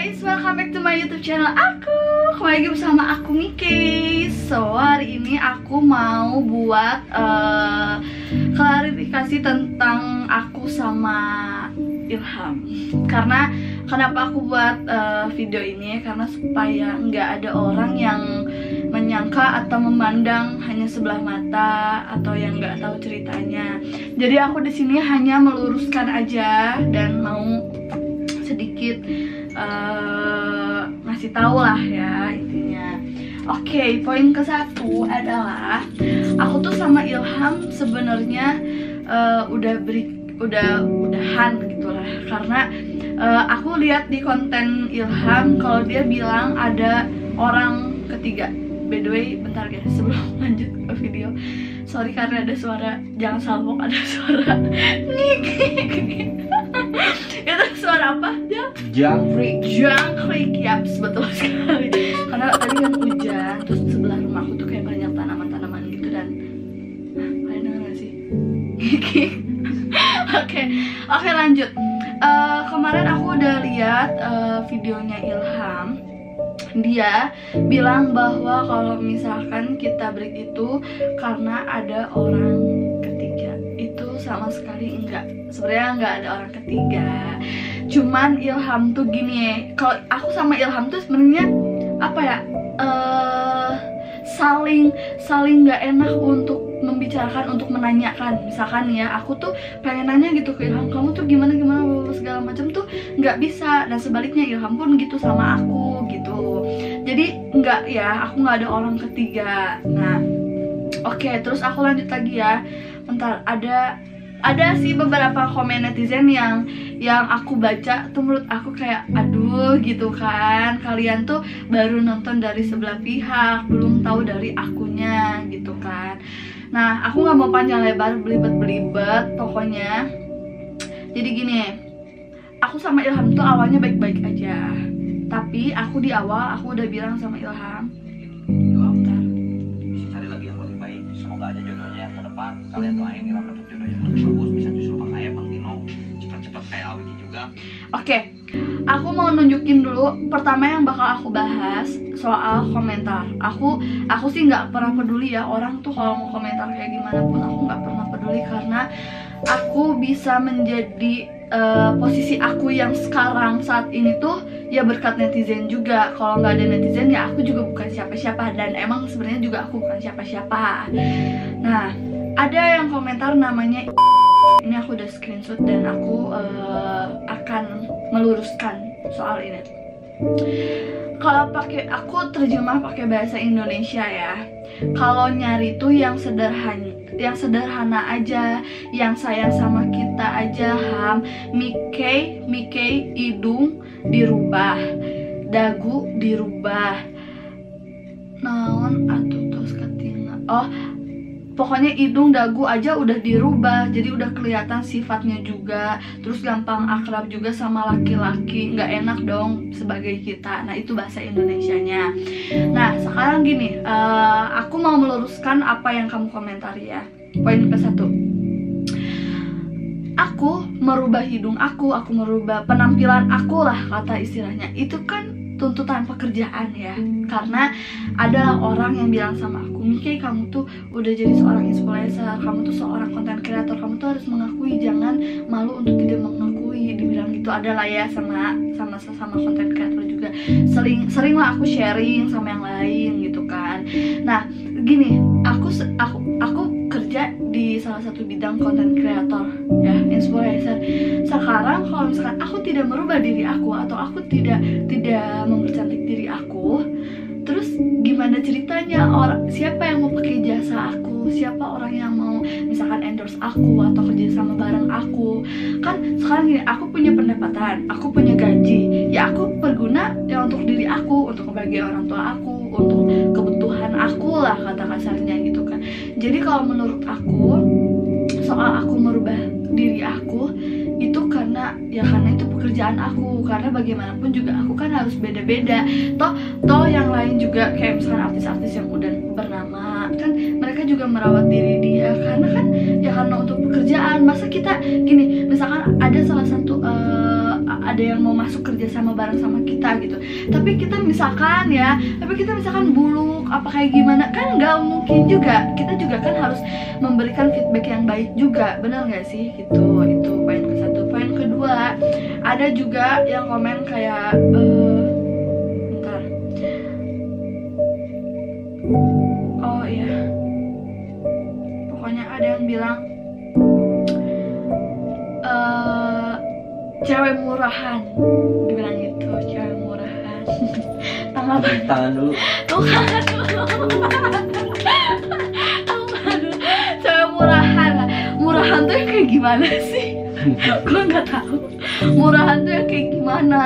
guys, welcome back to my YouTube channel aku. Kembali lagi bersama aku Miki. So hari ini aku mau buat klarifikasi tentang aku sama Ilham. Karena kenapa aku buat video ini? Karena supaya nggak ada orang yang menyangka atau memandang hanya sebelah mata atau yang nggak tahu ceritanya. Jadi aku di sini hanya meluruskan aja dan mau sedikit ngasih tahu lah ya intinya. Oke, poin ke-1 adalah aku tuh sama Ilham sebenarnya udahan gitu lah, karena aku lihat di konten Ilham kalau dia bilang ada orang ketiga. By the way, bentar guys, sebelum lanjut ke video, sorry karena ada suara, jangan salmok, ada suara nik. Itu suara apa? Jangkrik. Jangkrik, yaps, betul sekali. Karena tadi kan hujan, terus sebelah rumahku tuh kayak banyak tanaman-tanaman gitu dan kalian denger gak sih? Oke, lanjut. Kemarin aku udah lihat videonya Ilham. Dia bilang bahwa kalau misalkan kita break itu karena ada orang ketiga. Itu sama sekali enggak. Sebenarnya enggak ada orang ketiga. Cuman Ilham tuh gini, kalau aku sama Ilham tuh sebenarnya apa ya? Saling nggak enak untuk membicarakan, untuk menanyakan. Misalkan ya, aku tuh pengen nanya gitu ke Ilham, kamu tuh gimana segala macam tuh nggak bisa, dan sebaliknya Ilham pun gitu sama aku gitu. Jadi nggak ya, aku nggak ada orang ketiga. Nah, oke, terus aku lanjut lagi ya. Bentar, ada sih beberapa komen netizen yang aku baca tuh menurut aku kayak aduh gitu kan, kalian tuh baru nonton dari sebelah pihak, belum tahu dari akunya gitu kan. Nah, aku nggak mau panjang lebar belibet pokoknya. Jadi gini, aku sama Ilham tuh awalnya baik-baik aja, tapi aku di awal aku udah bilang sama Ilham, Bentar, bisa cari lagi yang lebih baik. Semoga aja jodohnya ke depan kalian doain Ilham dapat jodoh yang lebih bagus, bisa justru kayak Bang Dino, cepat-cepat kayak Awiki juga. Oke, aku mau nunjukin dulu. Pertama yang bakal aku bahas soal komentar. Aku sih nggak pernah peduli ya orang tuh kalau mau komentar kayak gimana pun, aku nggak pernah peduli karena aku bisa menjadi posisi aku yang sekarang saat ini tuh ya berkat netizen juga. Kalau nggak ada netizen ya aku juga bukan siapa-siapa, dan emang sebenarnya juga aku bukan siapa-siapa. Nah, ada yang komentar namanya ini, aku udah screenshot dan aku akan meluruskan soal ini. Kalau aku terjemah pakai bahasa Indonesia ya. Kalau nyari tuh yang sederhana aja, yang sayang sama kita aja, Ham. Mikey hidung dirubah, dagu dirubah, naon atuh tos katina. Oh, pokoknya hidung dagu aja udah dirubah, jadi udah kelihatan sifatnya juga. Terus gampang akrab juga sama laki-laki, nggak enak dong sebagai kita. Nah, itu bahasa Indonesianya. Nah, sekarang gini, aku mau meluruskan apa yang kamu komentari ya. Poin ke-1, aku merubah hidung aku merubah penampilan aku lah kata istilahnya. Itu kan tuntutan pekerjaan ya, karena ada orang yang bilang sama aku, Miki, kamu tuh udah jadi seorang influencer, kamu tuh seorang content creator, kamu tuh harus mengakui, jangan malu untuk tidak mengakui. Dibilang gitu. Adalah ya sama content creator juga sering lah aku sharing sama yang lain gitu kan. Nah gini, aku kerja di salah satu bidang content creator ya, influencer. Sekarang kalau misalkan aku tidak merubah diri aku atau aku tidak mempercantik diri aku, terus gimana ceritanya siapa yang mau pakai jasa aku, siapa orang yang mau misalkan endorse aku atau kerja sama bareng aku. Kan sekarang gini, aku punya pendapatan, aku punya gaji ya, aku berguna ya untuk diri aku, untuk kebahagiaan orang tua aku, untuk kebutuhan aku lah kata kasarnya gitu kan. Jadi kalau menurut aku soal aku merubah diri aku itu karena itu pekerjaan aku, karena bagaimanapun juga aku kan harus beda-beda. Toh yang lain juga kayak misalkan artis-artis yang udah bernama kan, mereka juga merawat diri dia karena kan ya karena untuk pekerjaan. Masa kita gini, misalkan ada salah satu ada yang mau masuk kerja sama bareng sama kita gitu. Tapi kita misalkan buluk apa kayak gimana, kan nggak mungkin juga. Kita juga kan harus memberikan feedback yang baik juga, benar nggak sih gitu. Itu poin ke satu. Poin kedua, ada juga yang komen kayak bentar, oh iya, pokoknya ada yang bilang cewek murahan, dibilang gitu, cewek murahan. Tangan dulu. Tangan dulu. Cewek murahan. Murahan tuh yang kayak gimana sih? Gue nggak tahu. Murahan tuh yang kayak gimana?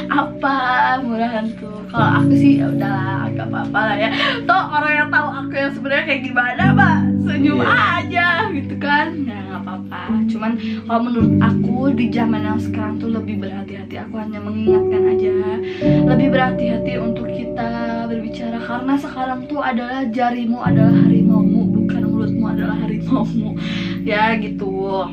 Apa murahan tuh? Kalau aku sih ya udah agak apa-apa lah ya. Toh orang yang tahu aku yang sebenarnya kayak gimana, Mbak, senyum aja gitu kan. Ya nggak apa-apa. Cuman kalau menurut aku di zaman yang sekarang tuh lebih berhati-hati. Aku hanya mengingatkan aja, lebih berhati-hati untuk kita berbicara, karena sekarang tuh adalah jarimu adalah harimaumu, bukan mulutmu adalah harimaumu. Ya gitu.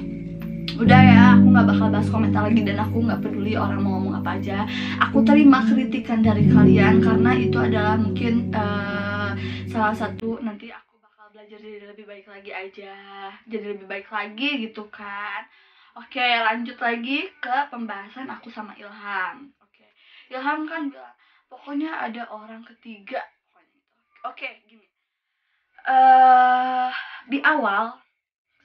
Udah ya, aku nggak bakal bahas komentar lagi, dan aku nggak peduli orang mau ngomong apa aja. Aku terima kritikan dari kalian karena itu adalah mungkin salah satu, nanti aku bakal belajar jadi lebih baik lagi aja, jadi lebih baik lagi gitu kan. Oke, lanjut lagi ke pembahasan aku sama Ilham. Oke, Ilham kan bilang pokoknya ada orang ketiga. Oke, gini. Di awal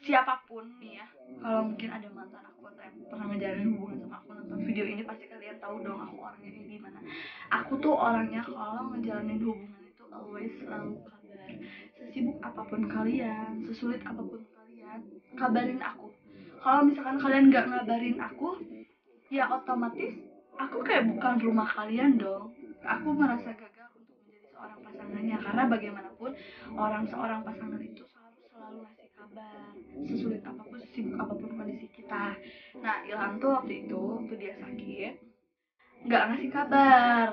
siapapun nih ya, kalau mungkin ada mantan aku atau yang pernah ngejalanin hubungan sama aku, nonton video ini pasti kalian tahu dong aku orangnya kayak gimana. Aku tuh orangnya kalau ngejalanin hubungan itu always selalu kabar. Sesibuk apapun kalian, sesulit apapun kalian, kabarin aku. Kalau misalkan kalian nggak ngabarin aku, ya otomatis aku kayak bukan rumah kalian dong. Aku merasa gagal untuk menjadi seorang pasangannya, karena bagaimanapun seorang pasangan itu selalu ngasih kabar, sesulit apapun, sesibuk apapun kondisi kita. Nah, Ilham tuh waktu dia sakit, nggak ngasih kabar,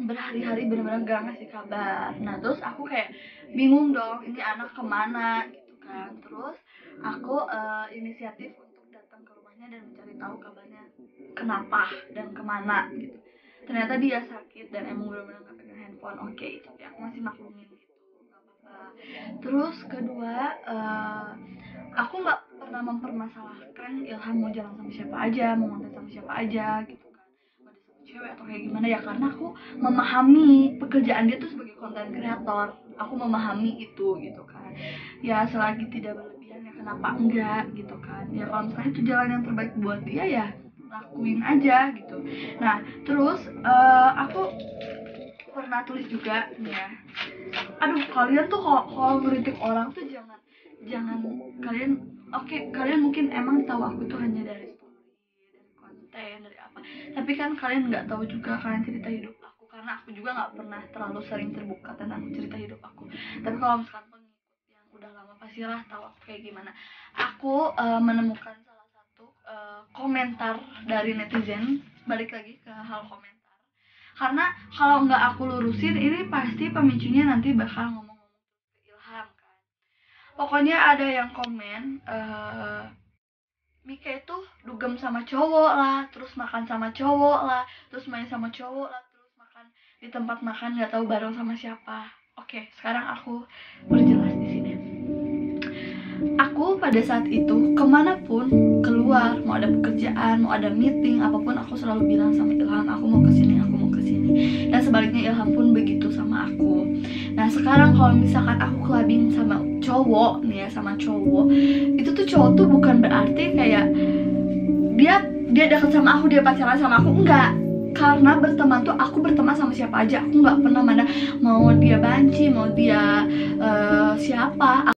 berhari-hari benar-benar nggak ngasih kabar. Nah, terus aku kayak bingung dong, ini anak kemana gitu kan. Terus aku inisiatif untuk datang ke rumahnya dan mencari tahu kabarnya, kenapa dan kemana gitu. Ternyata dia sakit dan emang benar-benar nggak pegang handphone. Oke, tapi aku masih maklumin gitu, nggak apa-apa. Terus kedua, aku nggak pernah mempermasalahkan Ilham mau jalan sama siapa aja, mau ngonten sama siapa aja gitu kan, mau dia sama cewek atau kayak gimana ya, karena aku memahami pekerjaan dia tuh sebagai konten kreator. Aku memahami itu gitu kan. Ya selagi tidak berlebihan ya kenapa enggak gitu kan. Ya kalau misalnya itu jalan yang terbaik buat dia ya lakuin aja gitu. Nah terus aku pernah tulis juga nih ya, aduh kalian tuh kalau ngeritik orang tuh jangan kalian, oke, kalian mungkin emang tahu aku tuh hanya dari story, dari konten, dari apa, tapi kan kalian nggak tahu juga kalian cerita hidup aku, karena aku juga nggak pernah terlalu sering terbuka tentang cerita hidup aku. Tapi kalau misalkan pengikut yang udah lama pastilah tahu aku kayak gimana. Aku menemukan salah satu komentar dari netizen, balik lagi ke hal komentar, karena kalau nggak aku lurusin ini pasti pemicunya nanti bakal ngomong-ngomong ke Ilham kan. Pokoknya ada yang komen Mika itu dugem sama cowok lah, terus makan sama cowok lah, terus main sama cowok lah, terus makan di tempat makan nggak tahu bareng sama siapa. Oke, sekarang aku berjelas di sini. Aku pada saat itu kemanapun keluar, mau ada pekerjaan, mau ada meeting, apapun aku selalu bilang sama Ilham, aku mau kesini, aku mau kesini. Dan sebaliknya Ilham pun begitu sama aku. Nah sekarang kalau misalkan aku clubbing sama cowok nih ya, sama cowok, itu tuh cowok tuh bukan berarti kayak dia deket sama aku, dia pacaran sama aku, enggak. Karena berteman tuh aku berteman sama siapa aja, aku nggak pernah mana mau dia banci, mau dia siapa.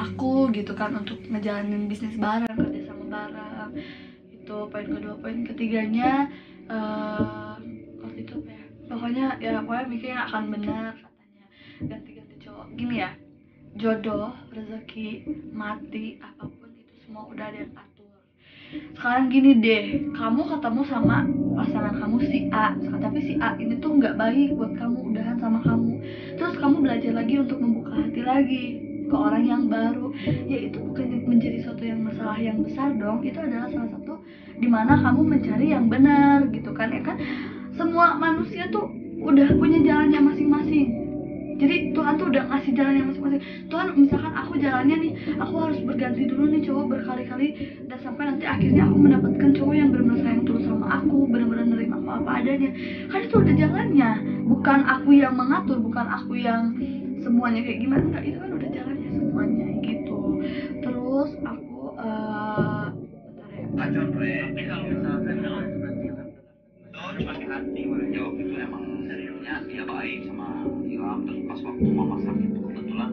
aku gitu kan untuk ngejalanin bisnis bareng, kerja sama bareng. Itu poin kedua. Poin ketiganya waktu itu apa ya, pokoknya mikir yang akan benar katanya, ganti-ganti cowok. Gini ya, jodoh, rezeki, mati, apapun itu semua udah ada yang atur. Sekarang gini deh, kamu ketemu sama pasangan kamu si A, tapi si A ini tuh nggak baik buat kamu, udahan sama kamu. Terus kamu belajar lagi untuk membuka hati lagi ke orang yang baru. Ya itu bukan menjadi suatu yang masalah yang besar dong. Itu adalah salah satu dimana kamu mencari yang benar gitu kan, ya kan. Semua manusia tuh udah punya jalannya masing-masing. Jadi Tuhan tuh udah ngasih jalannya masing-masing. Tuhan misalkan aku jalannya nih, aku harus berganti dulu nih cowok berkali-kali, dan sampai nanti akhirnya aku mendapatkan cowok yang benar-benar sayang tulus sama aku, benar-benar nerima aku apa adanya. Kan itu udah jalannya, bukan aku yang mengatur, bukan aku yang semuanya kayak gimana, enggak, itu kan udah jalannya semuanya gitu. Terus aku bentar ya. Kacon Re, tapi kalau misalkan itu cuma di hati ya, waktu itu emang seriusnya dia baik sama Ilham, terus pas waktu mama sakit itu kebetulan.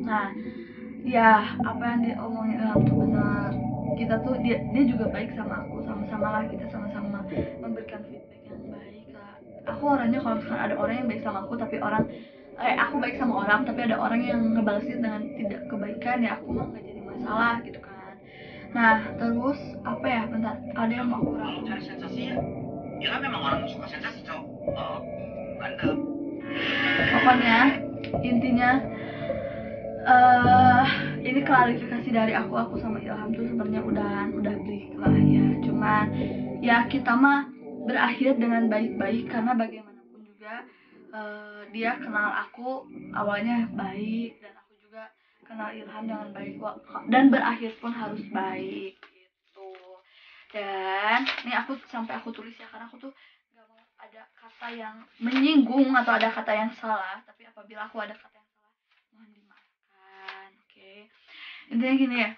Nah, ya apa yang diomongin Ilham tuh benar. Kita tuh dia juga baik sama aku, sama-sama lah kita sama-sama memberikan feedback yang baik lah. Aku orangnya kalau misalkan ada orang yang baik sama aku tapi aku baik sama orang tapi ada orang yang ngebalesin dengan tidak kebaikan, ya aku mah nggak jadi masalah gitu kan. Nah terus apa ya, bentar, ada yang mau aku Kalau cari sensasi ya, Ilham memang orang suka sensasi cowok. Mantap. pokoknya intinya ini klarifikasi dari aku sama Ilham tuh sebenarnya udah break lah ya. Cuman ya kita mah berakhir dengan baik-baik karena bagaimanapun juga dia kenal aku awalnya baik, dan aku juga kenal Ilham dengan baik, dan berakhir pun harus baik gitu. Dan ini aku tulis ya, karena aku tuh gak mau ada kata yang menyinggung atau ada kata yang salah, tapi apabila aku ada kata yang salah mohon dimaafkan. Oke. Intinya gini ya,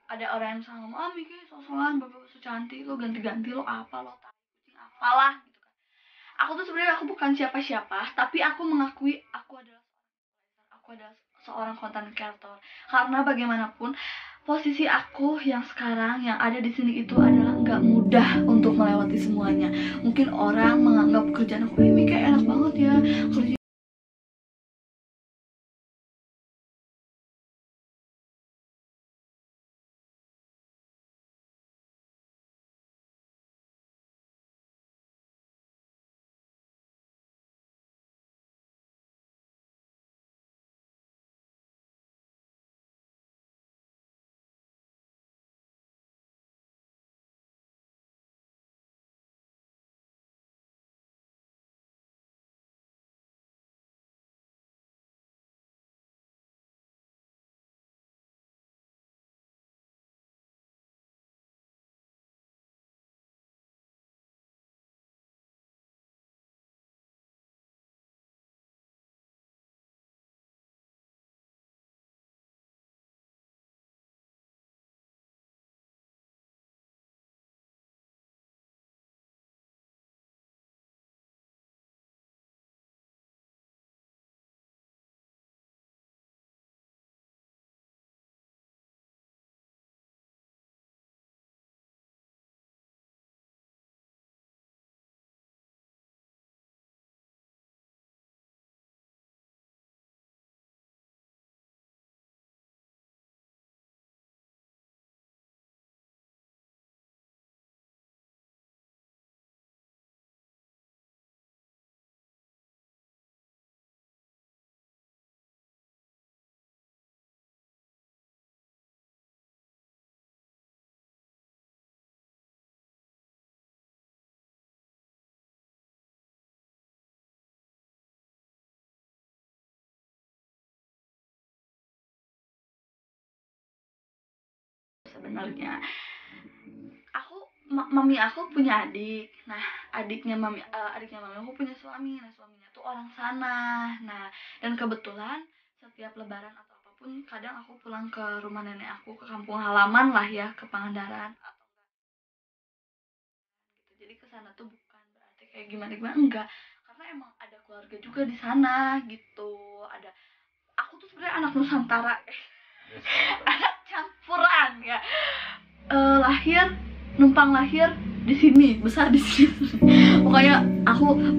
ada orang yang misalnya ngomong, Miki sosokan, bapak so cantik, lo ganti-ganti, lo apa, lo tai kucing apalah gitu kan. Aku tuh sebenarnya aku bukan siapa-siapa, tapi aku mengakui aku adalah seorang content creator. Karena bagaimanapun posisi aku yang sekarang yang ada di sini itu adalah nggak mudah untuk melewati semuanya. Mungkin orang menganggap kerjaan aku, Mika enak banget ya kerja. Sebenarnya aku mami aku punya adik. Nah adiknya mami aku punya suami. Nah suaminya tuh orang sana. Nah dan kebetulan setiap lebaran atau apapun kadang aku pulang ke rumah nenek aku, ke kampung halaman lah ya, ke Pangandaran atau gitu. Jadi ke sana tuh bukan berarti kayak gimana gimana, enggak, karena emang ada keluarga juga di sana gitu. Aku aku tuh sebenarnya anak Nusantara, anak campuran ya. Numpang lahir di sini, besar di sini. Pokoknya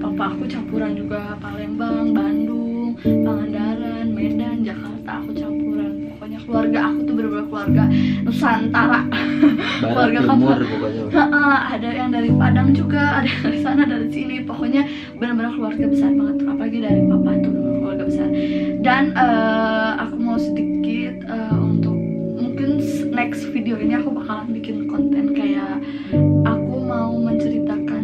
papa aku campuran juga, Palembang, Bandung, Pangandaran, Medan, Jakarta, aku campuran. Pokoknya keluarga aku tuh bener-bener keluarga Nusantara. Keluarga timur kamu. pokoknya. Ada yang dari Padang juga, ada yang dari sana, dari sini. Pokoknya bener-bener keluarga besar banget. Apalagi dari papa tuh bener-bener keluarga besar. Dan aku mau sedikit untuk mungkin next video ini aku bakalan bikin konten kayak aku mau menceritakan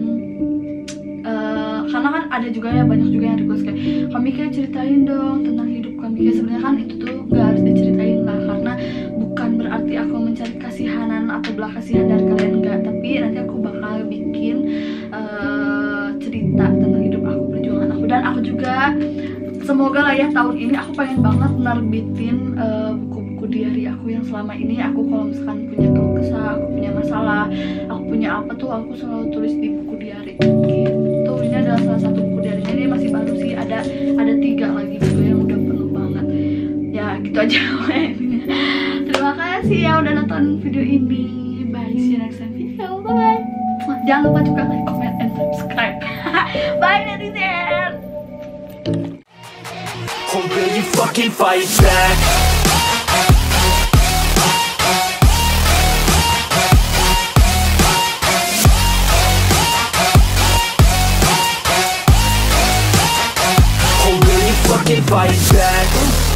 karena kan ada juga ya, banyak juga yang request kayak kami kayak ceritain dong tentang hidup kami. Kayak sebenarnya kan itu tuh gak harus diceritain lah, karena bukan berarti aku mencari kasihanan atau belas kasihan dari kalian, enggak. Tapi nanti aku bakal bikin cerita tentang hidup aku, perjuangan aku. Dan aku juga semoga lah ya tahun ini aku pengen banget nerbitin buku-buku diary aku yang selama ini aku kalau misalkan punya keluh kesah, aku punya masalah, aku punya apa tuh aku selalu tulis di buku diary gitu. Ini adalah salah satu buku diary, ini masih baru sih, ada 3 lagi gitu yang udah penuh banget ya. Gitu aja. Terima kasih ya udah nonton video ini. Bye, see you next time video. Bye. Jangan lupa juga like, comment, and subscribe. Bye netizen. Or will you fucking fight back? Or will you fucking fight back?